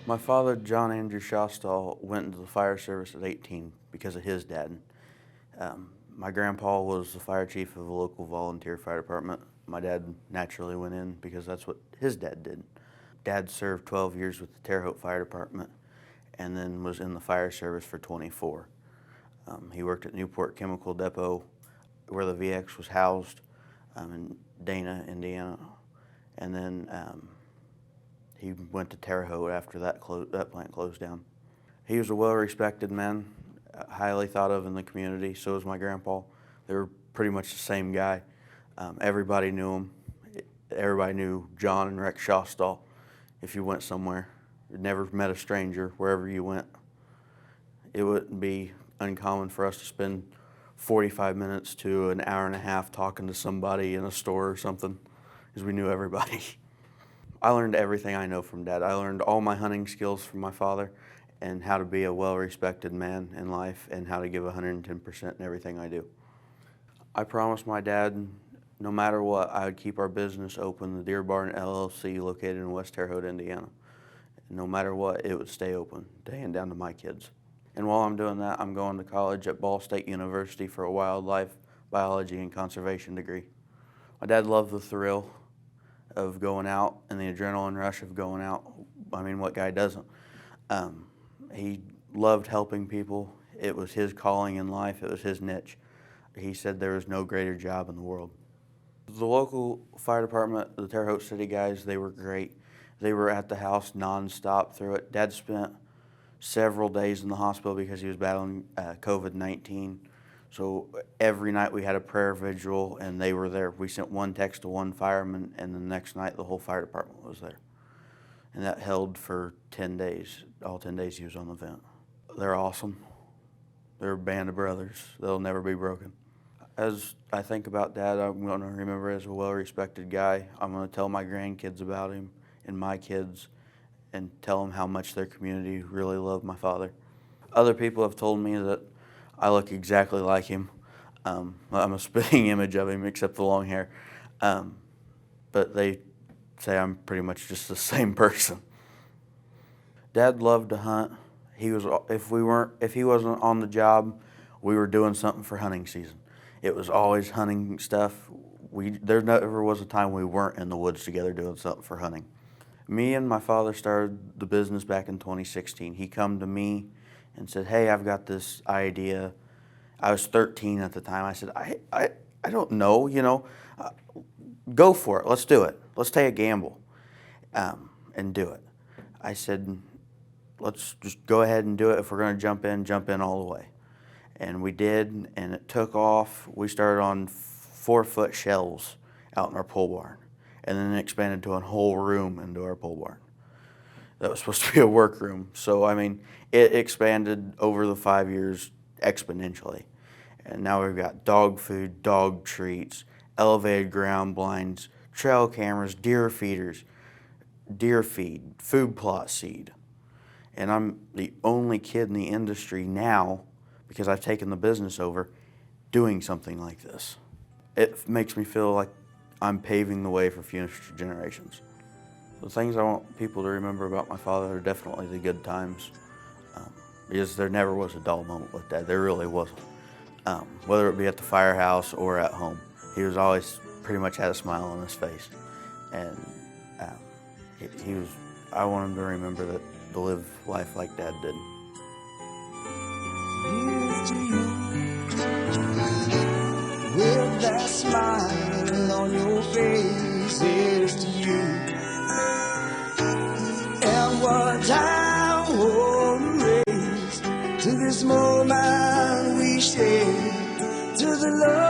My father, John Andrew Schoffstall, went into the fire service at 18 because of his dad. My grandpa was the fire chief of a local volunteer fire department. My dad naturally went in because that's what his dad did. Dad served 12 years with the Terre Haute Fire Department and then was in the fire service for 24. He worked at Newport Chemical Depot where the VX was housed in Dana, Indiana. And then he went to Terre Haute after that plant closed down. He was a well-respected man, highly thought of in the community. So was my grandpa. They were pretty much the same guy. Everybody knew him. Everybody knew John and Rex Schoffstall. If you went somewhere, you never met a stranger wherever you went. It wouldn't be uncommon for us to spend 45 minutes to an hour and a half talking to somebody in a store or something, because we knew everybody. I learned everything I know from Dad. I learned all my hunting skills from my father and how to be a well-respected man in life and how to give 110% in everything I do. I promised my dad no matter what, I would keep our business open, the Deer Barn LLC located in West Terre Haute, Indiana. No matter what, it would stay open to hand down to my kids. And while I'm doing that, I'm going to college at Ball State University for a wildlife biology and conservation degree. My dad loved the thrill of going out and the adrenaline rush of going out. I mean, what guy doesn't? He loved helping people. It was his calling in life. It was his niche. He said there was no greater job in the world. The local fire department, the Terre Haute City guys, they were great. They were at the house nonstop through it. Dad spent several days in the hospital because he was battling COVID-19. So every night we had a prayer vigil and they were there. We sent one text to one fireman and the next night the whole fire department was there. And that held for 10 days. All 10 days he was on the vent. They're awesome. They're a band of brothers. They'll never be broken. As I think about Dad, I'm going to remember as a well-respected guy. I'm going to tell my grandkids about him and my kids and tell them how much their community really loved my father. Other people have told me that I look exactly like him. I'm a spitting image of him except the long hair. But they say I'm pretty much just the same person. Dad loved to hunt. If he wasn't on the job, we were doing something for hunting season. It was always hunting stuff. There never was a time we weren't in the woods together doing something for hunting. Me and my father started the business back in 2016. He come to me and said, "Hey, I've got this idea." I was 13 at the time. I said, I don't know, go for it. Let's do it. Let's take a gamble and do it. I said, let's just go ahead and do it. If we're going to jump in all the way. And we did, and it took off. We started on 4-foot shelves out in our pole barn, and then it expanded to a whole room into our pole barn. That was supposed to be a workroom. So, I mean, it expanded over the 5 years exponentially. And now we've got dog food, dog treats, elevated ground blinds, trail cameras, deer feeders, deer feed, food plot seed. And I'm the only kid in the industry now, because I've taken the business over, doing something like this. It makes me feel like I'm paving the way for future generations. The things I want people to remember about my father are definitely the good times, because there never was a dull moment with Dad. There really wasn't. Whether it be at the firehouse or at home, he was always pretty much had a smile on his face. And I want him to remember that, to live life like Dad did. Here's to you, with that smile on your face. Here's to you, and what I won't raise to this moment we share, to the love